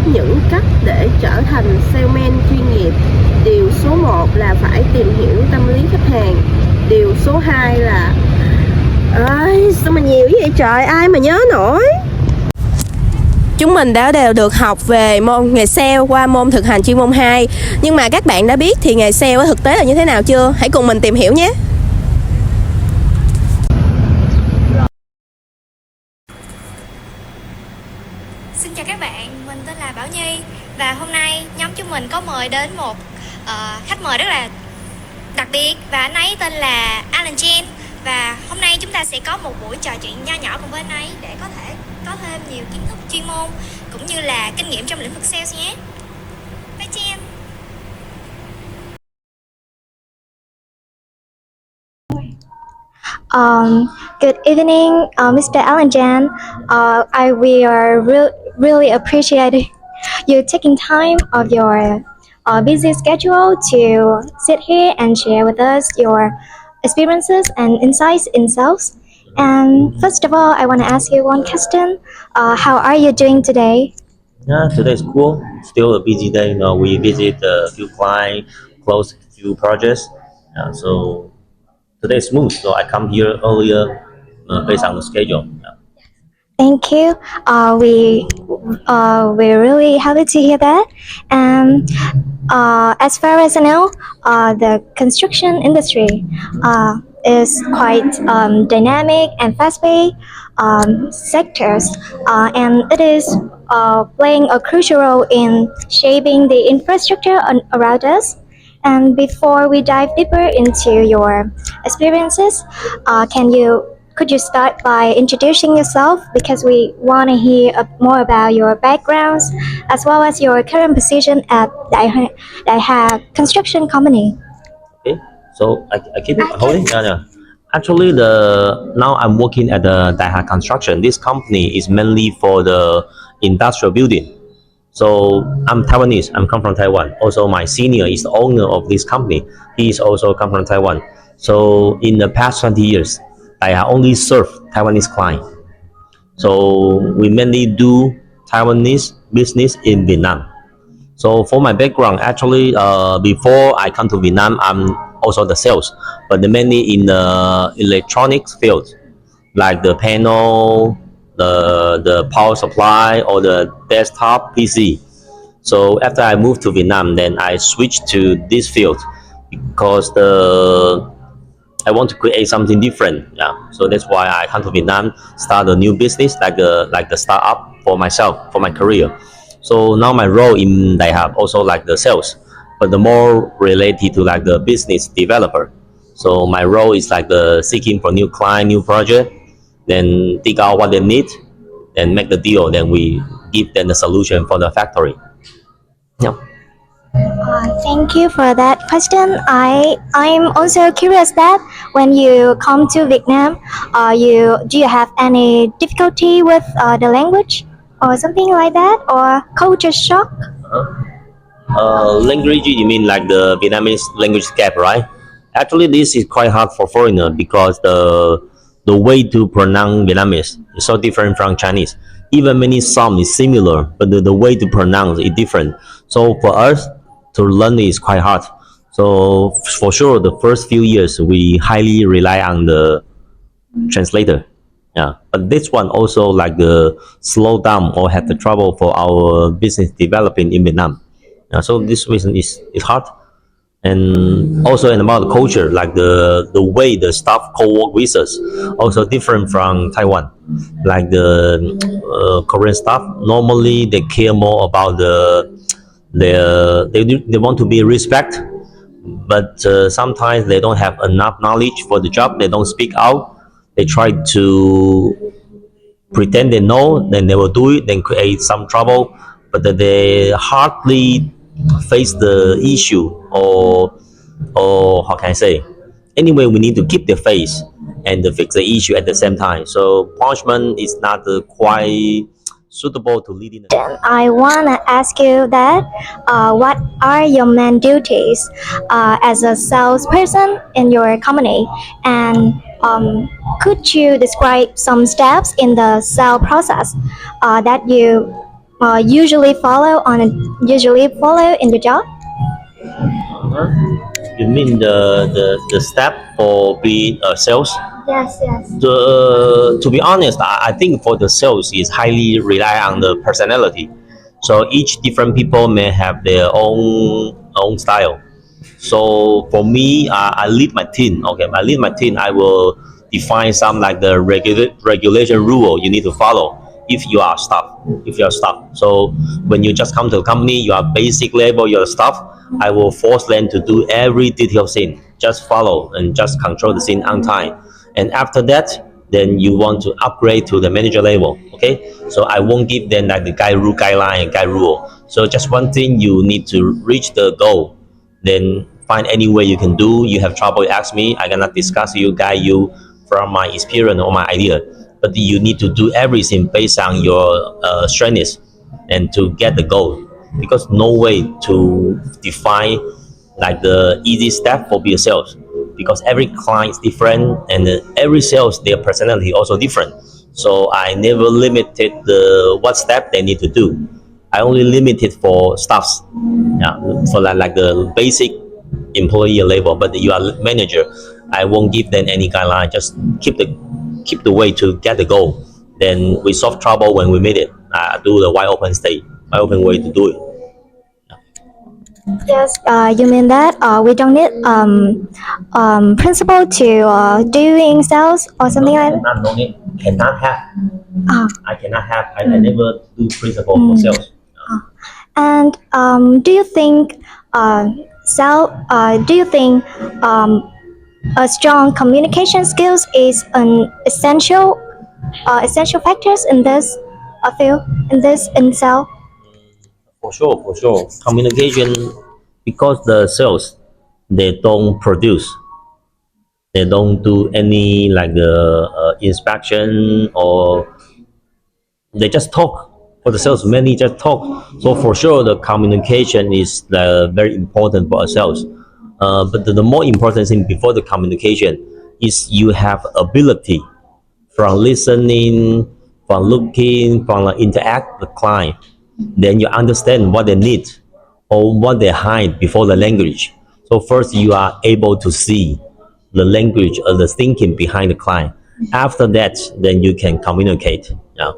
những cách để trở thành salesman chuyên nghiệp. Điều số 1 là phải tìm hiểu tâm lý khách hàng. Điều số 2 là ơi sao mà nhiều vậy trời, ai mà nhớ nổi. Chúng mình đã đều được học về môn nghề sale qua môn thực hành chuyên môn 2. Nhưng mà các bạn đã biết thì nghề sale ở thực tế là như thế nào chưa? Hãy cùng mình tìm hiểu nhé. Xin chào các bạn, mình tên là Bảo Nhi. Và hôm nay nhóm chúng mình có mời đến một khách mời rất là đặc biệt. Và anh ấy tên là Alan Chen. Và hôm nay chúng ta sẽ có một buổi trò chuyện nho nhỏ cùng với anh ấy để có thể có thêm nhiều kiến thức chuyên môn cũng như là kinh nghiệm trong lĩnh vực sales nhé. Bye Chen. Good evening, Mr. Alan Jan. We are really appreciating you taking time of your busy schedule to sit here and share with us your experiences and insights in sales. And first of all, I want to ask you one question. How are you doing today? Yeah, today's cool. Still a busy day. We visit a few clients, close a few projects. So today's smooth. So I come here earlier based on the schedule. Yeah. Thank you. We're really happy to hear that. And as far as I know, the construction industry is quite dynamic and fast-paced sectors, and it is playing a crucial role in shaping the infrastructure around us. And before we dive deeper into your experiences, could you start by introducing yourself, because we want to hear more about your backgrounds as well as your current position at Daiha Construction Company. Okay. So I keep it holding. Yeah. Actually, now I'm working at the Daiha Construction. This company is mainly for the industrial building. So I'm Taiwanese. I'm come from Taiwan. Also, my senior is the owner of this company. He is also come from Taiwan. So in the past 20 years, I only serve Taiwanese client. So we mainly do Taiwanese business in Vietnam. So for my background, actually, before I come to Vietnam, I'm also the sales, but mainly in the electronics field, like the panel, the power supply, or the desktop PC. So after I moved to Vietnam, then I switched to this field because I want to create something different. Yeah. So that's why I come to Vietnam, start a new business like the startup for myself, for my career. So now my role in Daiha also like the sales, but the more related to like the business developer. So my role is like the seeking for new client, new project, then dig out what they need, then make the deal. Then we give them the solution for the factory. Yeah. Thank you for that question. I'm also curious that when you come to Vietnam, do you have any difficulty with the language or something like that, or culture shock? Language, you mean like the Vietnamese language gap, right? Actually, this is quite hard for foreigner because the way to pronounce Vietnamese is so different from Chinese. Even many sound is similar, but the way to pronounce is different. So for us to learn is quite hard. So for sure, the first few years we highly rely on the translator. Yeah, but this one also like the slow down or have the trouble for our business developing in Vietnam. So this reason is hard, and also in about the culture, like the way the staff co-work with us, also different from Taiwan. Like the Korean staff, normally they care more about they want to be respect, but sometimes they don't have enough knowledge for the job. They don't speak out. They try to pretend they know, then they will do it, then create some trouble, but they hardly face the issue, or how can I say? Anyway, we need to keep the face and to fix the issue at the same time. So punishment is not quite suitable to lead in. I want to ask you that what are your main duties as a salesperson in your company, and could you describe some steps in the sale process that you usually follow in the job? You mean the step for being a sales? Yes, yes. To be honest, I think for the sales is highly rely on the personality. So each different people may have their own style. So for me, I lead my team. Okay, I lead my team. I will define some like the regulation rule you need to follow if you are staff. If you are staff, so when you just come to the company, you are basic level, your staff. I will force them to do every detailed thing. Just follow and just control the scene on time. And after that, then you want to upgrade to the manager level. Okay, so I won't give them like the guideline and guide rule. So just one thing, you need to reach the goal, then find any way you can do. You have trouble, you ask me, I cannot discuss you, guide you from my experience or my idea, but you need to do everything based on your strengths and to get the goal, because no way to define like the easy step for be a sales, because every client is different and every sales their personality also different. So I never limited the what step they need to do. I only limited for staffs, yeah, for like the basic employee level. But you are manager, I won't give them any guideline. Just keep the way to get the goal. Then we solve trouble when we meet it. Do the wide open state, wide open way to do it. Yes, you mean that we don't need principle to doing sales or something like that? Cannot, no need, cannot have. Ah. I cannot have. I never do principle for sales. And do you think do you think a strong communication skills is an essential factors in this field in sales? For sure, for sure. Communication, because the sales, they don't produce, they don't do any like the inspection, or they just talk. For the sales, many just talk. So for sure, the communication is very important for ourselves. But the more important thing before the communication is you have ability from listening, from looking, from interact with the client. Then you understand what they need or what they hide before the language. So first you are able to see the language or the thinking behind the client. After that, then you can communicate. Yeah.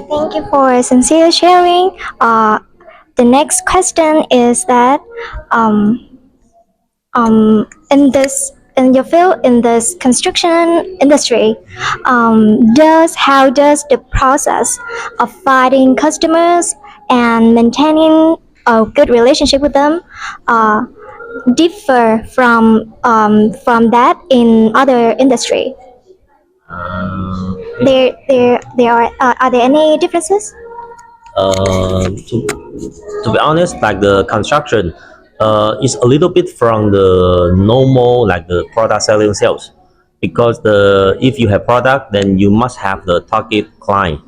Thank you for sincere sharing. The next question is that in your field in this construction industry, how does the process of finding customers and maintaining a good relationship with them differ from that in other industry? Are there any differences? To be honest, like the construction is a little bit from the normal like the product selling sales, because the if you have product, then you must have the target client,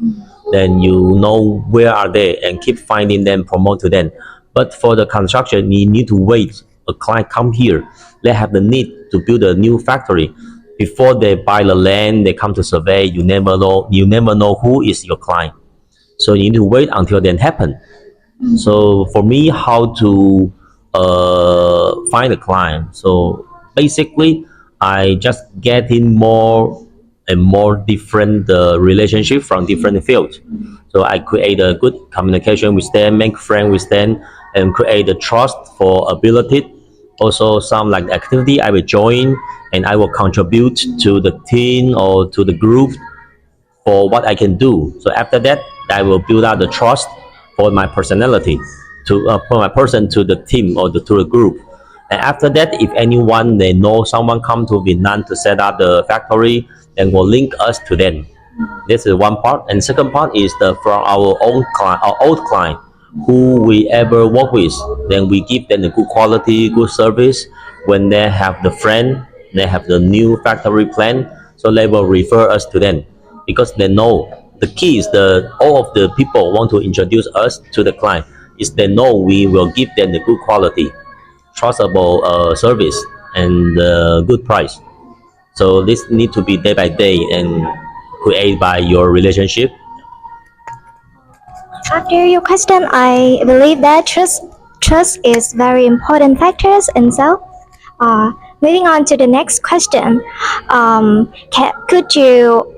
then you know where are they and keep finding them, promote to them. But for the construction, you need to wait a client come here, they have the need to build a new factory. Before they buy the land, they come to survey, you never know who is your client, so you need to wait until that happen. So for me, how to find a client? So basically, I just get in more and more different relationship from different fields. So I create a good communication with them, make friends with them, and create a trust for ability. Also, some like activity I will join and I will contribute to the team or to the group for what I can do. So after that, I will build out the trust for my personality, to for my person to the team or to the group. And after that, if anyone they know someone come to Vietnam to set up the factory, then will link us to them. This is one part. And second part is the from our own client, our old client, who we ever work with. Then we give them the good quality, good service. When they have the friend, they have the new factory plan, so they will refer us to them, because they know the key is the all of the people want to introduce us to the client is they know we will give them the good quality, trustable service, and good price. So this need to be day by day and create by your relationship. After your question, I believe that trust is very important factors in sales. Moving on to the next question, could you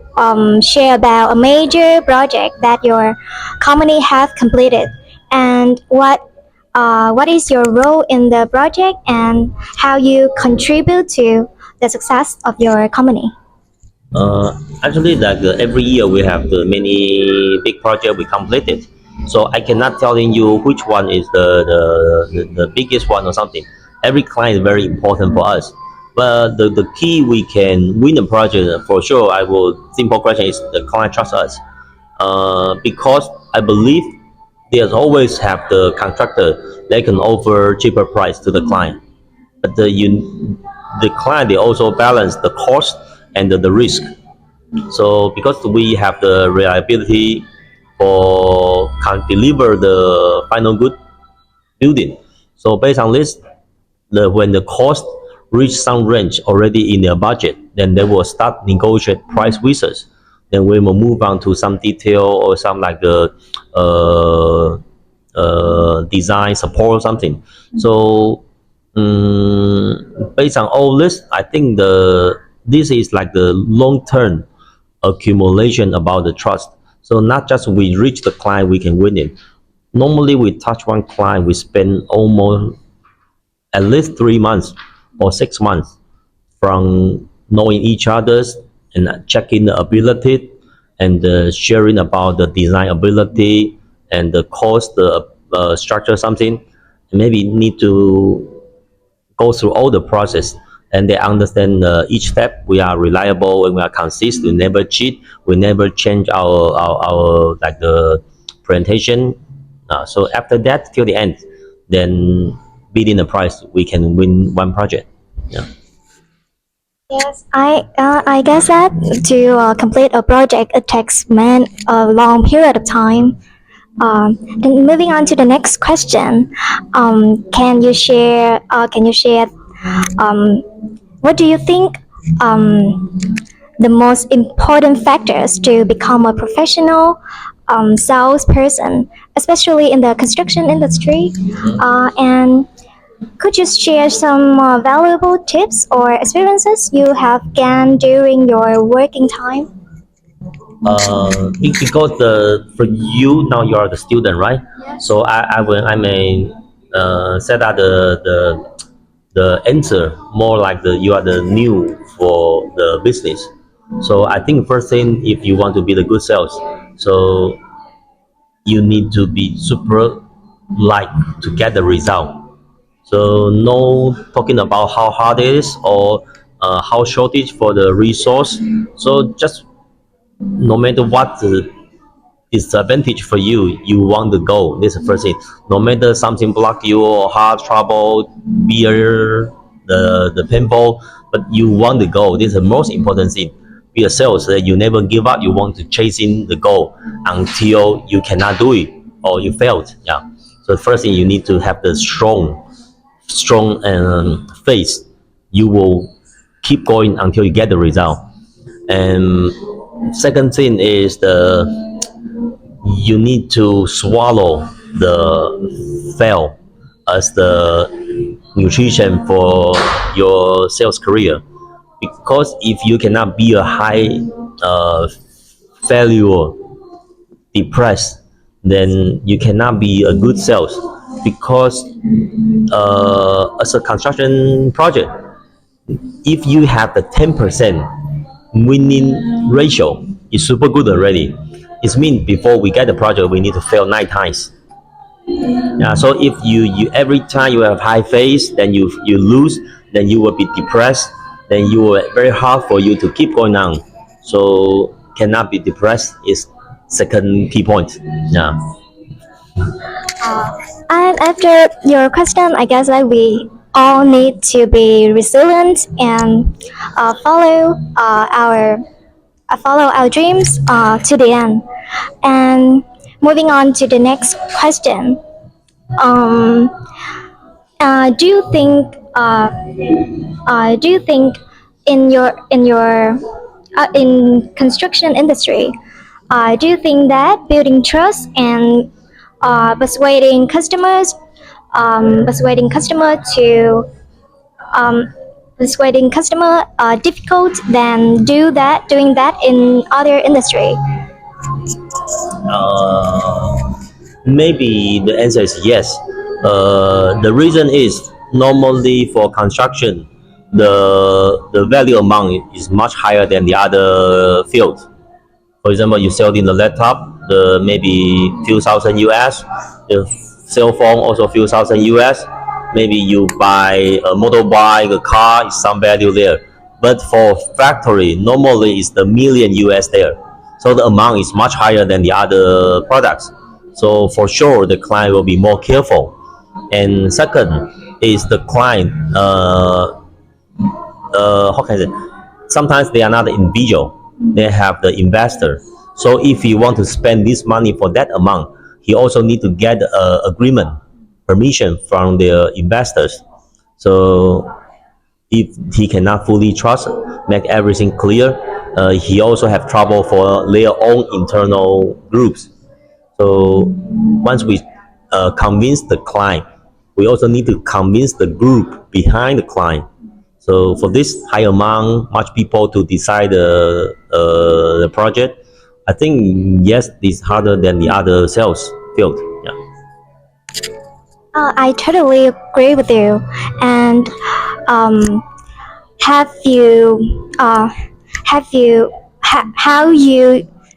share about a major project that your company have completed, and what is your role in the project and how you contribute to the success of your company? Actually, like every year we have the many big project we completed. So I cannot telling you which one is the biggest one or something. Every client is very important for us. But the key we can win a project for sure. I will simple question is the client trust us. Because I believe there's always have the contractor they can offer cheaper price to the client, but the client they also balance the cost and the risk. So because we have the reliability for can deliver the final good building. So based on this, when the cost reach some range already in their budget, then they will start negotiate price with us. Then we will move on to some detail or some like the uh, design support or something. So based on all this, I think this is like the long term accumulation about the trust. So not just we reach the client, we can win it. Normally, we touch one client, we spend almost at least 3 months or 6 months from knowing each other's and checking the ability and sharing about the design ability and the cost, the structure, something. Maybe need to go through all the process and they understand each step. We are reliable and we are consistent. We never cheat. We never change our like the presentation. So after that till the end, then bidding the price, we can win one project. Yeah. Yes, I guess that to complete a project it takes a long period of time. Then moving on to the next question, can you share um, what do you think the most important factors to become a professional salesperson, especially in the construction industry, and could you share some valuable tips or experiences you have gained during your working time? Because for you now you are the student, right? So I may set out the answer more like you are the new for the business. So I think first thing, if you want to be the good sales, so you need to be super like to get the result. So no talking about how hard it is or how shortage for the resource. So just no matter what the disadvantage for you, you want to go. This is the first thing. No matter something block you or hard trouble, beer, the pimple, but you want to go. This is the most important thing. Be a sales that you never give up. You want to chasing the goal until you cannot do it or you failed. Yeah. So the first thing you need to have the strong faith. You will keep going until you get the result. And second thing is you need to swallow the fail as the nutrition for your sales career, because if you cannot be a high failure depressed, then you cannot be a good sales. Because as a construction project, if you have the 10% winning ratio, it's super good already. It means before we get the project, we need to fail 9 times. Yeah, so if you every time you have high phase, then you lose, then you will be depressed. Then you will very hard for you to keep going on. So cannot be depressed is second key point. Yeah. And after your question, I guess that we all need to be resilient and follow our dreams to the end. And moving on to the next question, um, do you think in construction industry, do you think that building trust and persuading customers, persuading customer to um, persuading customer difficult than doing that in other industry. Uh, Maybe the answer is yes. The reason is normally for construction, the value amount is much higher than the other field. For example, you sell in the laptop, the maybe few thousand US. The cell phone also few thousand US. Maybe you buy a motorbike, a car, is some value there. But for factory, normally it's the million US there. So the amount is much higher than the other products. So for sure, the client will be more careful. And second is the client. How can I say? Sometimes they are not the individual; they have the investor. So if he want to spend this money for that amount, he also need to get agreement, permission from the investors. So if he cannot fully trust, make everything clear, he also have trouble for their own internal groups. So once we convince the client, we also need to convince the group behind the client. So for this high amount, much people to decide the project, I think yes, it's harder than the other sales field. Yeah. I totally agree with you. And um, have you have you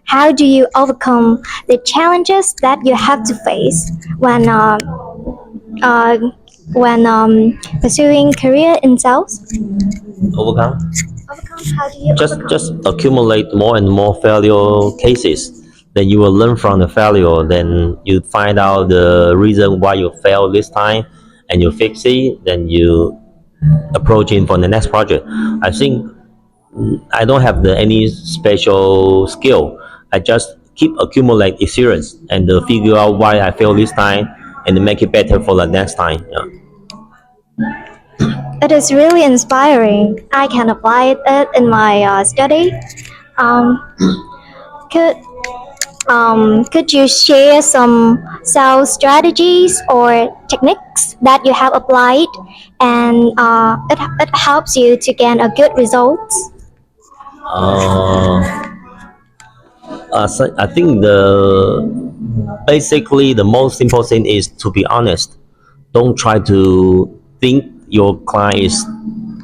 how do you overcome the challenges that you have to face uh, when pursuing career in sales? Overcome. Overcome. How do you Just accumulate more and more failure cases. Then you will learn from the failure. Then you find out the reason why you failed this time, and you fix it. Then you approach in for the next project. I think I don't have any special skill. I just keep accumulate experience and figure out why I failed this time and make it better for the next time. Yeah. It is really inspiring. I can apply it in my study. Um, could could you share some sales strategies or techniques that you have applied and it helps you to gain a good results? Uh, so I think the most simple thing is to be honest. Don't try to think your client is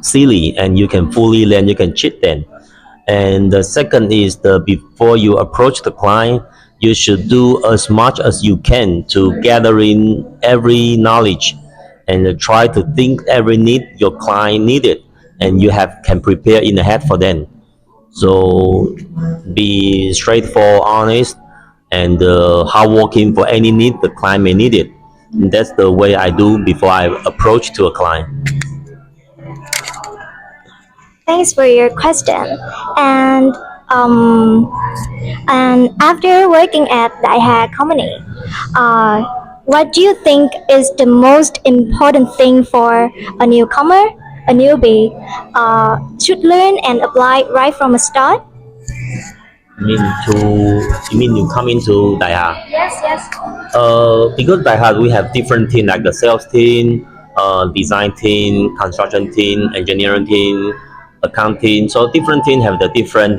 silly and you can fully then you can cheat them. And the second is the before you approach the client, you should do as much as you can to gather in every knowledge and try to think every need your client needed and you have can prepare in the head for them. So be straightforward, honest, and hardworking for any need the client may need it. And that's the way I do before I approach to a client. Thanks for your question. And um, and after working at Daiha Company, uh, what do you think is the most important thing for a newcomer, a newbie, should learn and apply right from the start? You mean you come into Daiha? Yes, yes. Because Daiha we have different team like the sales team, design team, construction team, engineering team, accounting. So different team have the different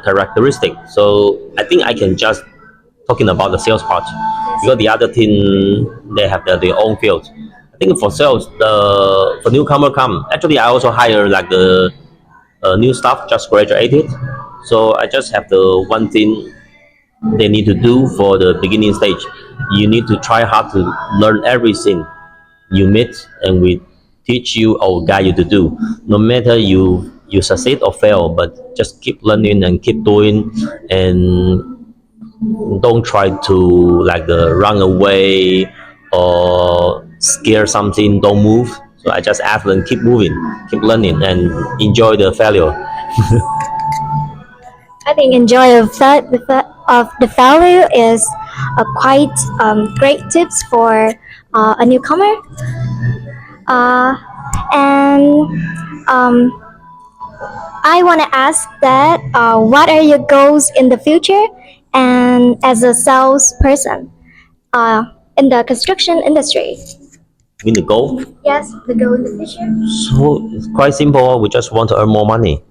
characteristic. So I think I can just talking about the sales part because the other team they have their own field. I think for sales, the for newcomer come actually I also hire like the new staff just graduated. So I just have the one thing they need to do for the beginning stage. You need to try hard to learn everything you meet and we teach you or guide you to do. No matter you succeed or fail, but just keep learning and keep doing and don't try to like run away or scare something, don't move. So I just ask them keep moving, keep learning and enjoy the failure. I think enjoy of the value is a quite great tips for a newcomer. And I want to ask that what are your goals in the future and as a salesperson in the construction industry. mean the goal? Yes, the goal in the future. So it's quite simple. We just want to earn more money.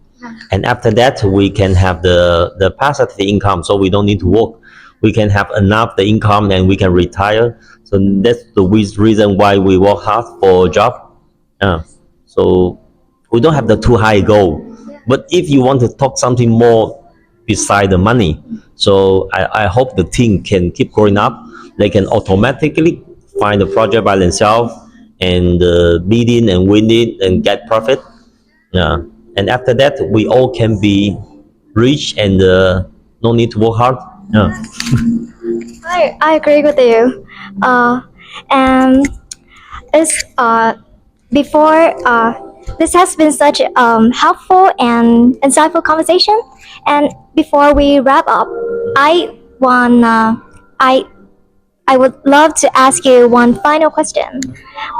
And after that, we can have the passive income, so we don't need to work. We can have enough the income and we can retire. So that's the reason why we work hard for a job. So we don't have the too high goal. But if you want to talk something more beside the money, so I hope the team can keep growing up. They can automatically find the project by themselves and bid in and win it and get profit. Yeah. And after that, we all can be rich and no need to work hard. Yeah. I agree with you. And it's before this has been such helpful and insightful conversation. And before we wrap up, I wanna I would love to ask you one final question.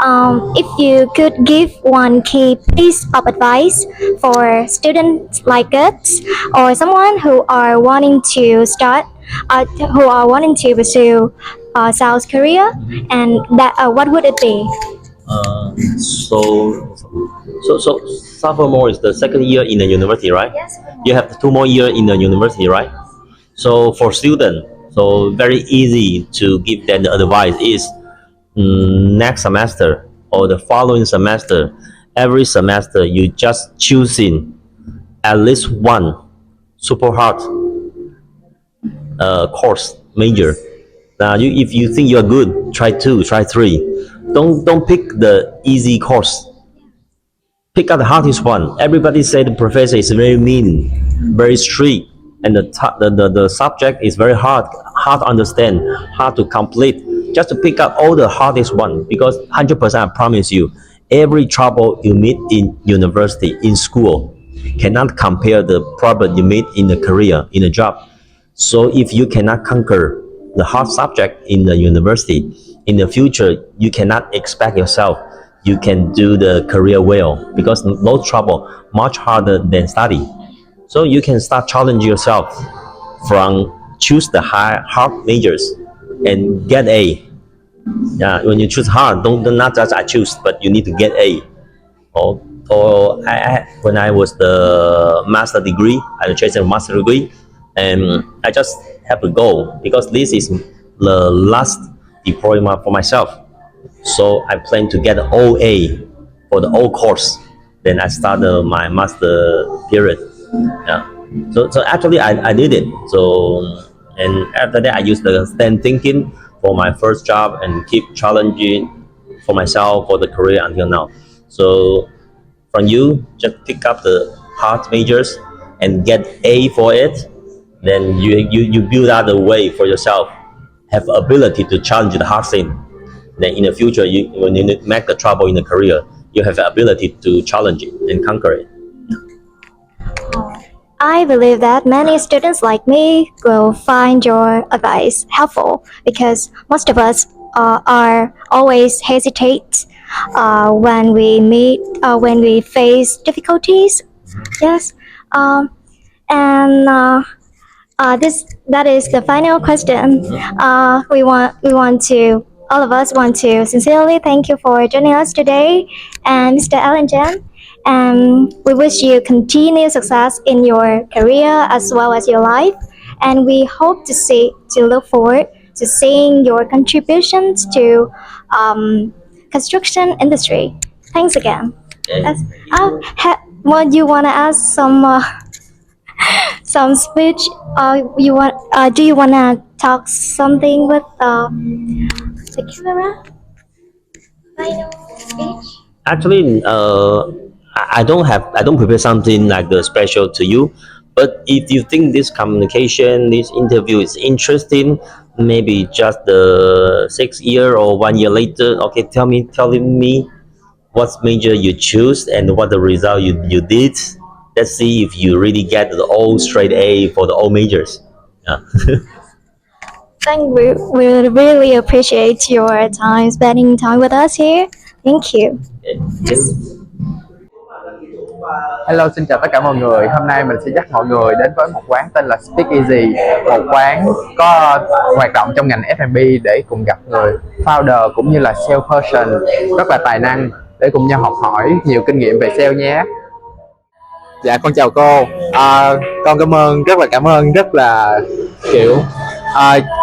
If you could give one key piece of advice for students like us or someone who are wanting to start, who are wanting to pursue sales career, and that what would it be? So sophomore is the second year in the university, right? Yes. You have 2 more years in the university, right? So for student, so very easy to give them the advice is next semester or the following semester, every semester you just choosing at least one super hard course major. Now, if you think you're good, try two, try three. Don't pick the easy course. Pick out the hardest one. Everybody say the professor is very mean, very strict, and the subject is very hard to understand, hard to complete. Just to pick out all the hardest one, because 100% I promise you, every trouble you meet in university, in school, cannot compare the problem you meet in the career, in a job. So if you cannot conquer the hard subject in the university, in the future you cannot expect yourself you can do the career well, because no trouble much harder than study. So you can start challenge yourself from choose the hard majors and get A. Yeah, when you choose hard, don't not just I choose, but you need to get A. When I was the master degree, I chased a master degree, and I just have a goal because this is the last deployment for myself. So I plan to get all A for the whole course. Then I started my master period. Yeah. So actually I did it. So and after that I used the stand thinking for my first job and keep challenging for myself for the career until now. So from you, just pick up the hard majors and get A for it. Then you build out the way for yourself, have ability to challenge the hard thing. Then in the future, when you make the trouble in the career, you have the ability to challenge it and conquer it. I believe that many students like me will find your advice helpful because most of us are always hesitate when we face difficulties. Yes, and this that is the final question. We want to all of us want to sincerely thank you for joining us today, and Mr. Alan Jan. And we wish you continued success in your career as well as your life. And we hope to look forward to seeing your contributions to construction industry. Thanks again. What you wanna ask some speech? You want? Do you wanna talk something with the camera? Final speech. Actually, I don't prepare something like the special to you. But if you think this communication, this interview is interesting, maybe just the 6 year or 1 year later, okay, telling me what major you choose and what the result you did. Let's see if you really get the all straight A for the all majors. Yeah. We really appreciate your time spending time with us here. Thank you. Okay. Hello, xin chào tất cả mọi người. Hôm nay mình sẽ dắt mọi người đến với một quán tên là Speakeasy, một quán có hoạt động trong ngành F&B để cùng gặp người founder cũng như là salesperson rất là tài năng để cùng nhau học hỏi nhiều kinh nghiệm về sale nhé. Dạ, con chào cô. Con cảm ơn rất là kiểu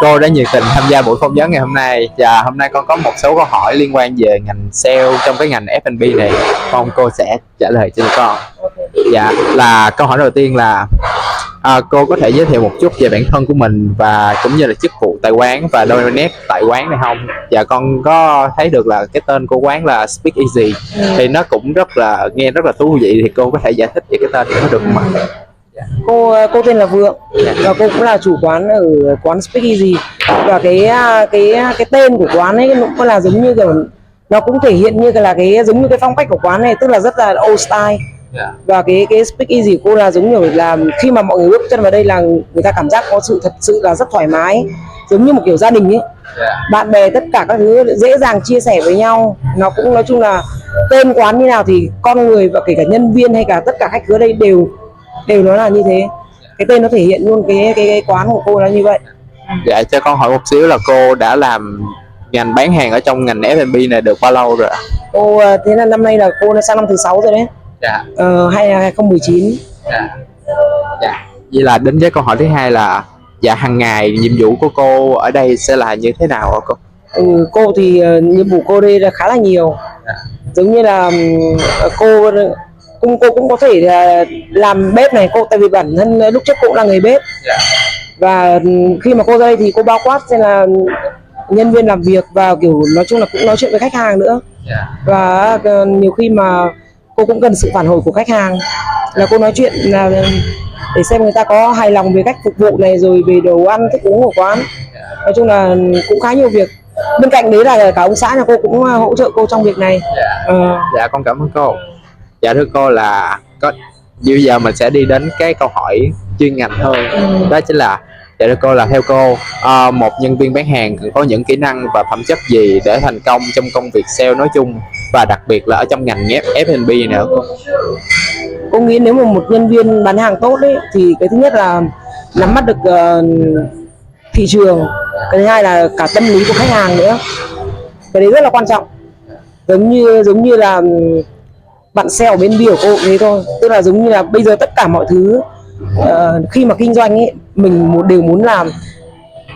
cô đã nhiệt tình tham gia buổi phỏng vấn ngày hôm nay. Và hôm nay con có một số câu hỏi liên quan về ngành sale trong cái ngành F&B này, mong cô sẽ trả lời cho con. Dạ, là câu hỏi đầu tiên là cô có thể giới thiệu một chút về bản thân của mình và cũng như là chức vụ tại quán và đôi nét tại quán này không? Dạ, con có thấy được là cái tên của quán là Speakeasy thì nó cũng nghe rất là thú vị, thì cô có thể giải thích về cái tên này được không ạ? Cô tên là Vượng và cô cũng là chủ quán ở quán Speakeasy, và cái tên của quán ấy nó cũng là giống như kiểu nó cũng thể hiện như là giống như cái phong cách của quán này, tức là rất là old style. Và cái Speakeasy của cô là giống như là khi mà mọi người bước chân vào đây là người ta cảm giác có thật sự là rất thoải mái, giống như một kiểu gia đình ấy. Bạn bè tất cả các thứ dễ dàng chia sẻ với nhau. Nó cũng nói chung là tên quán như nào thì con người và kể cả nhân viên hay cả tất cả khách khứa đây đều nói là như thế. Cái tên nó thể hiện luôn cái quán của cô là như vậy. Dạ, cho con hỏi một xíu là cô đã làm ngành bán hàng ở trong ngành F&B này được bao lâu rồi ạ? Cô thế là năm nay là cô đã sang năm thứ 6 rồi đấy. Dạ. 2019. Dạ. Dạ. Vậy là đến với câu hỏi thứ hai là dạ, hàng ngày nhiệm vụ của cô ở đây sẽ là như thế nào ạ cô? Cô thì nhiệm vụ cô đây là khá là nhiều. Giống như là cô cũng có thể là làm bếp này, tại vì bản thân lúc trước cô cũng là người bếp. Và khi mà cô ra đây thì cô bao quát xem là nhân viên làm việc và kiểu nói chung là cũng nói chuyện với khách hàng nữa. Và nhiều khi mà cô cũng cần sự phản hồi của khách hàng, là cô nói chuyện là để xem người ta có hài lòng về cách phục vụ này, rồi về đồ ăn thức uống của quán. Nói chung là cũng khá nhiều việc. Bên cạnh đấy là cả ông xã nhà cô cũng hỗ trợ cô trong việc này. Dạ, con cảm ơn cô. Dạ, thưa cô là bây giờ mình sẽ đi đến cái câu hỏi chuyên ngành hơn. Đó chính là dạ, thưa cô là theo cô một nhân viên bán hàng cần có những kỹ năng và phẩm chất gì để thành công trong công việc sale nói chung, và đặc biệt là ở trong ngành F&B nữa cô? Cô nghĩ nếu mà một nhân viên bán hàng tốt đấy thì cái thứ nhất là nắm bắt được thị trường, cái thứ hai là cả tâm lý của khách hàng nữa. Cái đấy rất là quan trọng. Giống như là bạn sale ở bên bia của cô cũng thế thôi, tức là giống như là bây giờ tất cả mọi thứ khi mà kinh doanh ấy, mình đều muốn làm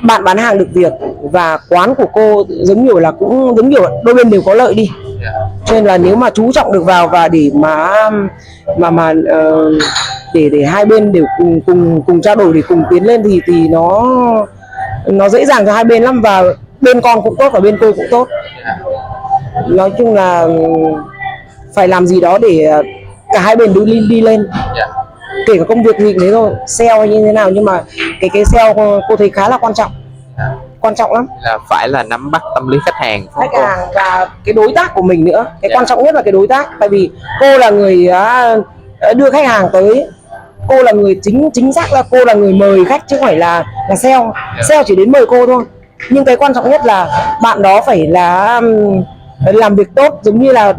bạn bán hàng được việc, và quán của cô giống như là cũng giống như đôi bên đều có lợi đi. Cho nên là nếu mà chú trọng được vào và để để hai bên đều cùng trao đổi để cùng tiến lên thì nó dễ dàng cho hai bên lắm, và bên con cũng tốt và bên cô cũng tốt. Nói chung là phải làm gì đó để cả hai bên đi lên. Kể cả công việc gì cũng thế thôi, sale hay như thế nào, nhưng mà cái sale cô thấy khá là quan trọng lắm. Là phải là nắm bắt tâm lý khách hàng Và cái đối tác của mình nữa. Cái quan trọng nhất là cái đối tác, tại vì cô là người đưa khách hàng tới, cô là người chính xác là cô là người mời khách chứ không phải là sale. Sale chỉ đến mời cô thôi, nhưng cái quan trọng nhất là bạn đó phải là làm việc tốt, giống như là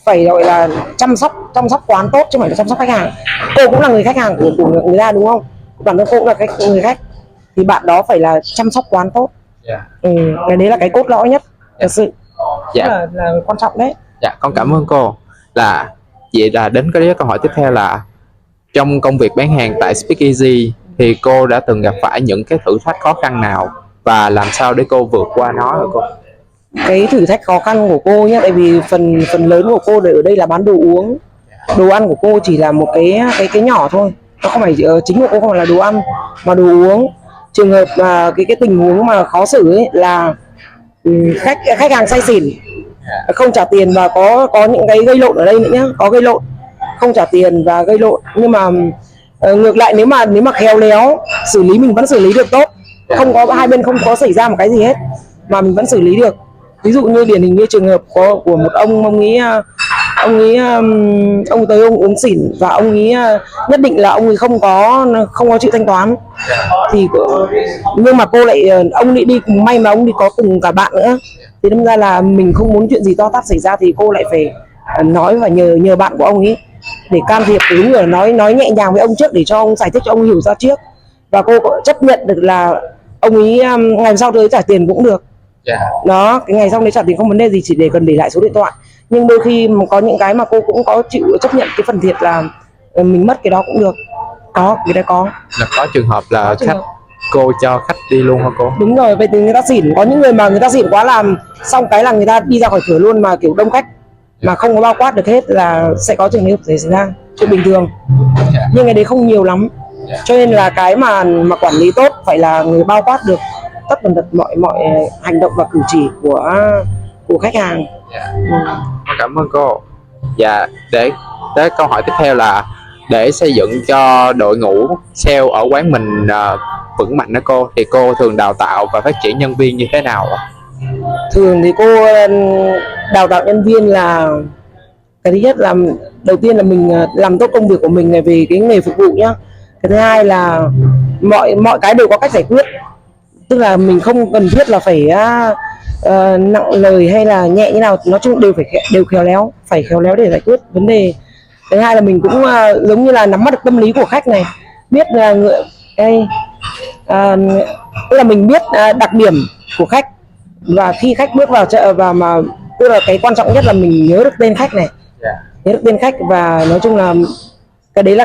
phải gọi là chăm sóc quán tốt chứ không phải là chăm sóc khách hàng. Cô cũng là người khách hàng của người ta đúng không? Bản thân cô cũng là người khách, thì bạn đó phải là chăm sóc quán tốt. Cái đấy là cái cốt lõi nhất thật sự. Là quan trọng đấy. Dạ, con cảm ơn cô. Là vậy là đến cái câu hỏi tiếp theo là trong công việc bán hàng tại Speakeasy thì cô đã từng gặp phải những cái thử thách khó khăn nào và làm sao để cô vượt qua nó hả cô? Cái thử thách khó khăn của cô nhé, tại vì phần lớn của cô ở đây là bán đồ uống. Đồ ăn của cô chỉ là một cái nhỏ thôi, nó không phải chính của cô không phải là đồ ăn mà đồ uống. Trường hợp mà cái tình huống mà khó xử ấy là khách hàng say xỉn, không trả tiền và có những cái gây lộn ở đây nữa nhá, có gây lộn, không trả tiền và gây lộn. Nhưng mà ngược lại nếu mà khéo léo xử lý, mình vẫn xử lý được tốt, không có hai bên không có xảy ra một cái gì hết mà mình vẫn xử lý được. Ví dụ như điển hình như trường hợp của một ông tới ông uống xỉn và ông ấy nhất định là ông ấy không có chịu thanh toán, thì nhưng mà cô lại ông ấy đi cùng, may mà ông đi có cùng cả bạn nữa, thì đâm ra là mình không muốn chuyện gì to tát xảy ra thì cô lại phải nói và nhờ bạn của ông ấy để can thiệp, đúng rồi, nói nhẹ nhàng với ông trước để cho ông giải thích cho ông hiểu ra trước, và cô có chấp nhận được là ông ấy ngày sau tới trả tiền cũng được. Đó, cái ngày sau đấy trả tiền không vấn đề gì, chỉ để cần để lại số điện thoại. Nhưng đôi khi có những cái mà cô cũng có chịu chấp nhận cái phần thiệt là mình mất cái đó cũng được. Có cái đấy có. Là có trường hợp là cô cho khách đi luôn hả cô? Đúng rồi, vậy thì người ta xỉn, có những người mà người ta xỉn quá làm xong cái là người ta đi ra khỏi cửa luôn, mà kiểu đông khách mà không có bao quát được hết là sẽ có trường hợp xảy ra chuyện bình thường. Nhưng cái đấy không nhiều lắm, cho nên là cái mà quản lý tốt phải là người bao quát được tất tần tật mọi hành động và cử chỉ của khách hàng. Cảm ơn cô. Dạ, để câu hỏi tiếp theo là để xây dựng cho đội ngũ sale ở quán mình vững mạnh đó cô, thì cô thường đào tạo và phát triển nhân viên như thế nào ạ? Thường thì cô đào tạo nhân viên là cái thứ nhất là đầu tiên là mình làm tốt công việc của mình này về cái nghề phục vụ nhá. Cái thứ hai là mọi cái đều có cách giải quyết, tức là mình không cần thiết là phải nặng lời hay là nhẹ như nào, nói chung đều khéo léo, phải khéo léo để giải quyết vấn đề. Thứ hai là mình cũng giống như là nắm bắt được tâm lý của khách này, biết là tức là mình biết đặc điểm của khách, và khi khách bước vào chợ và mà tức là cái quan trọng nhất là mình nhớ được tên khách này, nhớ được tên khách, và nói chung là cái đấy là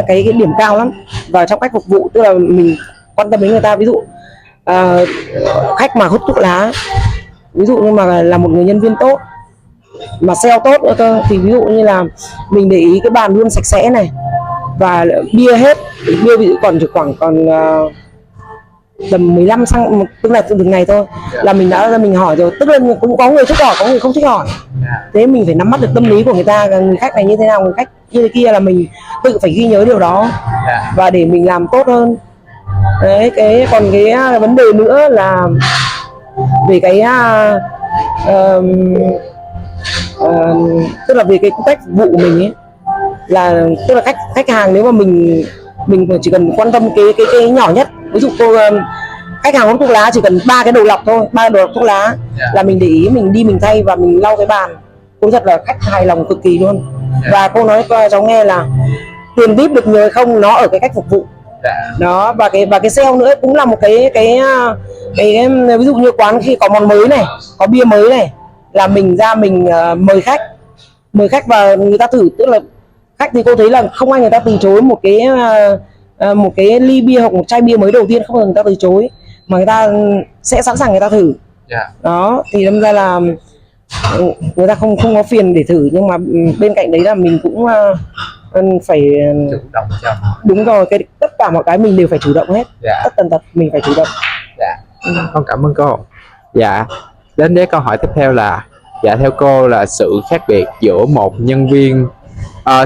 cái điểm cao lắm. Và trong cách phục vụ, tức là mình quan tâm đến người ta, ví dụ khách mà hút thuốc lá, ví dụ như mà là một người nhân viên tốt mà sale tốt nữa cơ, thì ví dụ như là mình để ý cái bàn luôn sạch sẽ này, và bia hết, bia ví dụ còn chỉ khoảng tầm 15 xăng, tức là từng ngày thôi là mình đã ra mình hỏi rồi, tức là cũng có người thích hỏi, có người không thích hỏi. Thế mình phải nắm bắt được tâm lý của người ta, người khách này như thế nào, người khách như thế kia, là mình tự phải ghi nhớ điều đó và để mình làm tốt hơn. Đấy, còn cái vấn đề nữa là về cái tức là về cái cách phục vụ của mình ấy, là tức là khách hàng, nếu mà mình chỉ cần quan tâm cái nhỏ nhất, ví dụ cô khách hàng hút thuốc lá chỉ cần 3 cái đầu lọc thôi, 3 đầu lọc thuốc lá là mình để ý, mình đi mình thay và mình lau cái bàn. Cô thật là khách hài lòng cực kỳ luôn. Và cô nói cho cháu nghe là tiền tip được nhiều hay không nó ở cái cách phục vụ đó. Và cái sale nữa cũng là một cái ví dụ như quán khi có món mới này, có bia mới này, là mình ra mình mời khách và người ta thử, tức là khách thì cô thấy là không ai người ta từ chối một cái ly bia hoặc một chai bia mới đầu tiên, không người ta từ chối, mà người ta sẽ sẵn sàng người ta thử. Đó thì đâm ra là người ta không có phiền để thử, nhưng mà bên cạnh đấy là mình cũng phải chủ động cho. Đúng rồi, tất cả mọi cái mình đều phải chủ động hết. Tất tần tật mình phải chủ động. Con cảm ơn cô. Dạ, đến với câu hỏi tiếp theo là theo cô là sự khác biệt giữa một nhân viên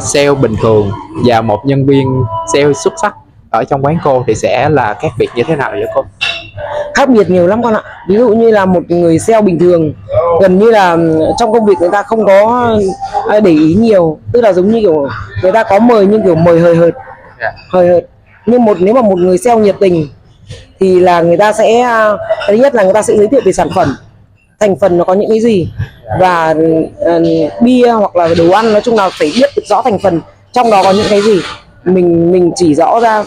sale bình thường và một nhân viên sale xuất sắc ở trong quán cô thì sẽ là khác biệt như thế nào vậy cô? Khác biệt nhiều lắm con ạ. Ví dụ như là một người sale bình thường gần như là trong công việc người ta không có để ý nhiều, tức là giống như kiểu người ta có mời nhưng kiểu mời hời hợt. Nhưng nếu mà một người sale nhiệt tình thì là người ta sẽ, thứ nhất là người ta sẽ giới thiệu về sản phẩm, thành phần nó có những cái gì, và bia hoặc là đồ ăn, nói chung là phải biết được rõ thành phần trong đó có những cái gì, mình chỉ rõ ra.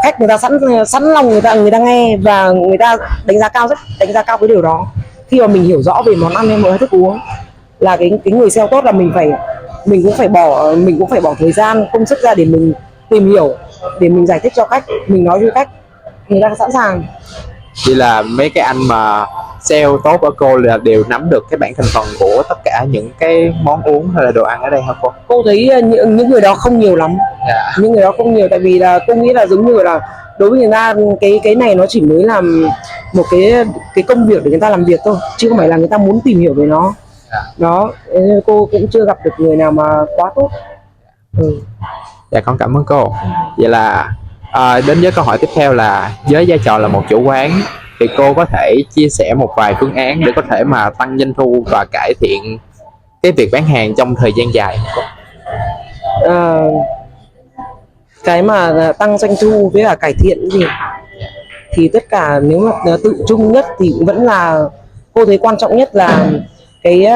Khách người ta sẵn lòng, người ta nghe và người ta đánh giá cao cái điều đó. Khi mà mình hiểu rõ về món ăn hay món thức uống là cái người sale tốt, là mình cũng phải bỏ thời gian công sức ra để mình tìm hiểu, để mình giải thích cho khách, mình nói cho khách, người ta sẵn sàng. Chỉ là mấy cái anh mà sale tốt ở cô là đều nắm được cái bảng thành phần của tất cả những cái món uống hay là đồ ăn ở đây hả cô? Cô thấy những người đó không nhiều lắm. Những người đó không nhiều, tại vì là cô nghĩ là giống như là đối với người ta cái này nó chỉ mới làm một cái công việc để người ta làm việc thôi, chứ không phải là người ta muốn tìm hiểu về nó. Đó, cô cũng chưa gặp được người nào mà quá tốt. Dạ, con cảm ơn cô. Vậy là đến với câu hỏi tiếp theo là với vai trò là một chủ quán thì cô có thể chia sẻ một vài phương án để có thể mà tăng doanh thu và cải thiện cái việc bán hàng trong thời gian dài không cô? Cái mà tăng doanh thu với cả cải thiện gì thì tất cả nếu mà tự chung nhất thì vẫn là cô thấy quan trọng nhất là cái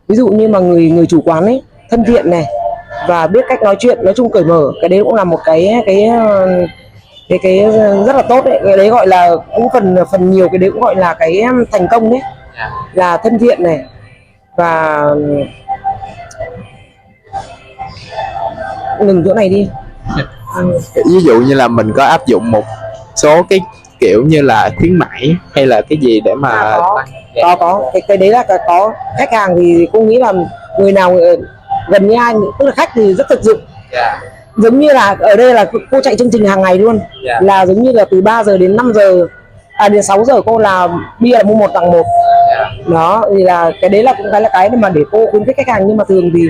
ví dụ như mà người chủ quán ấy thân thiện này, và biết cách nói chuyện, nói chung cởi mở. Cái đấy cũng là một cái rất là tốt đấy. Cái đấy gọi là cũng phần nhiều cái đấy cũng gọi là cái thành công đấy, là thân thiện này, và ngừng chỗ này đi. Ví dụ như là mình có áp dụng một số cái kiểu như là khuyến mãi hay là cái gì để mà có cái đấy là có. Khách hàng thì cô nghĩ là người nào gần như ai, tức là khách thì rất thực dụng. Giống như là ở đây là cô chạy chương trình hàng ngày luôn, là giống như là từ 3 giờ đến 5 giờ đến 6 giờ cô là bia là mua 1 tặng 1. Đó thì là cái đấy là cũng là cái mà để cô khuyến khích khách hàng. Nhưng mà thường thì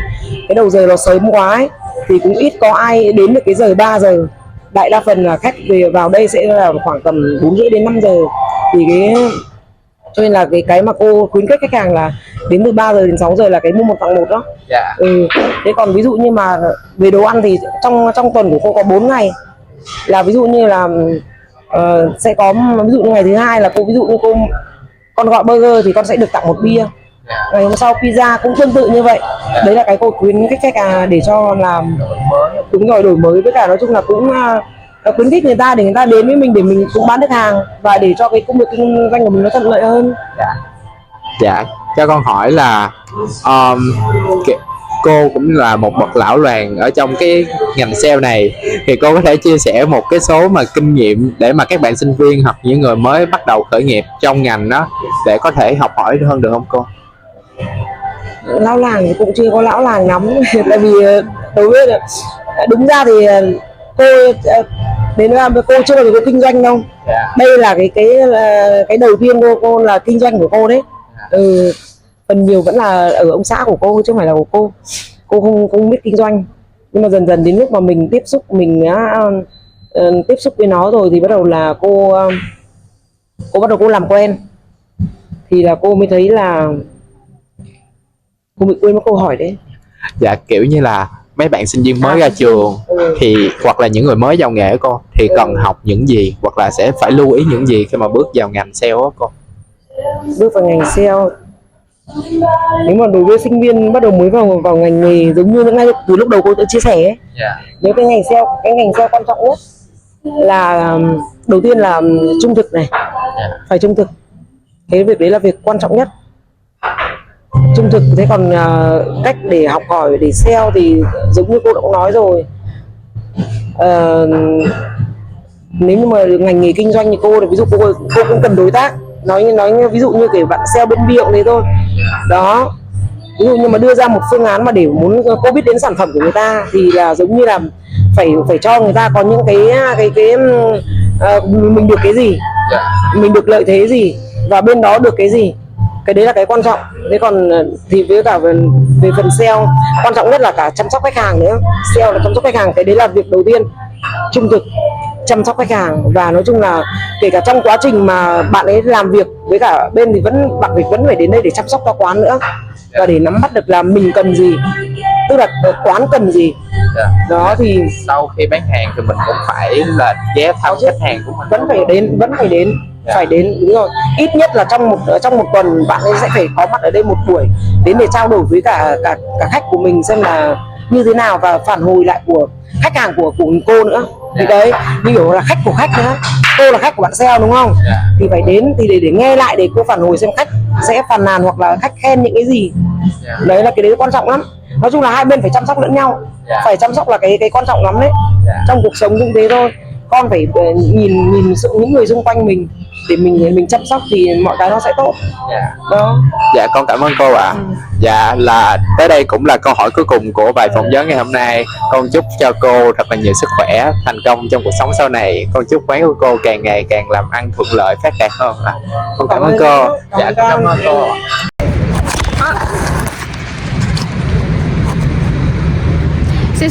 cái đầu giờ nó sớm quá ấy, thì cũng ít có ai đến được cái giờ 3 giờ. Đại đa phần là khách về vào đây sẽ là khoảng tầm 4 rưỡi đến 5 giờ. Thì cho nên là cái mà cô khuyến khích khách hàng là đến từ 3 giờ đến 6 giờ là cái mua 1 tặng 1 đó. Thế còn ví dụ như mà về đồ ăn thì trong tuần của cô có 4 ngày, là ví dụ như là sẽ có, ví dụ như ngày thứ hai là cô, ví dụ như con gọi burger thì con sẽ được tặng 1 bia. Ngày hôm sau pizza cũng tương tự như vậy. Đấy là cái cô khuyến khích khách hàng để cho làm đúng rồi, đổi mới. Với cả nói chung là cũng khuyến khích người ta để người ta đến với mình để mình cũng bán được hàng, và để cho cái công việc kinh doanh của mình nó thuận lợi hơn. Dạ, cho con hỏi là cô cũng là một bậc lão làng ở trong cái ngành sale này, thì cô có thể chia sẻ một cái số mà kinh nghiệm để mà các bạn sinh viên hoặc những người mới bắt đầu khởi nghiệp trong ngành đó để có thể học hỏi hơn được không cô? Lão làng thì cũng chưa có lão làng lắm. Tại vì đối với đúng ra thì cô đến là cô chưa bao giờ có kinh doanh đâu. Đây là cái đầu tiên cô là kinh doanh của cô đấy. Phần nhiều vẫn là ở ông xã của cô chứ không phải là của cô. Cô không biết kinh doanh, nhưng mà dần dần đến lúc mà mình tiếp xúc, mình tiếp xúc với nó rồi thì bắt đầu là cô bắt đầu cô làm quen, thì là cô mới thấy là cô bị quên mất câu hỏi đấy. Dạ, kiểu như là mấy bạn sinh viên mới ra trường thì hoặc là những người mới vào nghề cô thì cần học những gì, hoặc là sẽ phải lưu ý những gì khi mà bước vào ngành sale á cô? Bước vào ngành sale, nếu mà đối với sinh viên bắt đầu mới vào ngành nghề, giống như ngay từ lúc đầu cô tự chia sẻ ấy, nếu cái ngành sale quan trọng nhất là đầu tiên là trung thực này, phải trung thực. Cái việc đấy là việc quan trọng nhất, trung thực. Thế còn cách để học hỏi để sale thì giống như cô đã nói rồi, nếu như mà ngành nghề kinh doanh như cô thì ví dụ cô cũng cần đối tác. Nói ví dụ như kiểu bạn sale bên bia cũng thế thôi đó. Ví dụ như mà đưa ra một phương án mà để muốn cô biết đến sản phẩm của người ta thì là giống như là phải cho người ta có những cái mình được cái gì, mình được lợi thế gì, và bên đó được cái gì. Cái đấy là cái quan trọng. Thế còn thì với cả về phần sale, quan trọng nhất là cả chăm sóc khách hàng nữa. Sale là chăm sóc khách hàng, cái đấy là việc đầu tiên. Trung thực, chăm sóc khách hàng, và nói chung là kể cả trong quá trình mà bạn ấy làm việc với cả bên thì bạn vẫn phải đến đây để chăm sóc cho quán nữa, và để nắm bắt được là mình cần gì, tức là quán cần gì. Đó thì sau khi bán hàng thì mình cũng phải là ghé thăm khách hàng của mình, vẫn phải đến phải đến, đúng rồi. Ít nhất là trong một tuần bạn ấy sẽ phải có mặt ở đây một buổi, đến để trao đổi với cả khách của mình xem là như thế nào, và phản hồi lại của khách hàng của cô nữa. Thì đấy, như kiểu là khách của khách nữa, cô là khách của bạn sale đúng không? Thì phải đến thì để nghe lại, để cô phản hồi xem khách sẽ phàn nàn hoặc là khách khen những cái gì. Đấy là cái đấy quan trọng lắm. Nói chung là hai bên phải chăm sóc lẫn nhau, phải chăm sóc là cái quan trọng lắm đấy. Trong cuộc sống cũng thế thôi, con phải nhìn những người xung quanh mình để mình chăm sóc thì mọi cái nó sẽ tốt. Đó. Dạ, con cảm ơn cô ạ. Dạ, là tới đây cũng là câu hỏi cuối cùng của bài phỏng vấn ngày hôm nay. Con chúc cho cô thật là nhiều sức khỏe, thành công trong cuộc sống sau này. Con chúc quán của cô càng ngày càng làm ăn thuận lợi, phát đạt hơn. Con cảm ơn cô. Dạ, con cảm ơn cô. Xin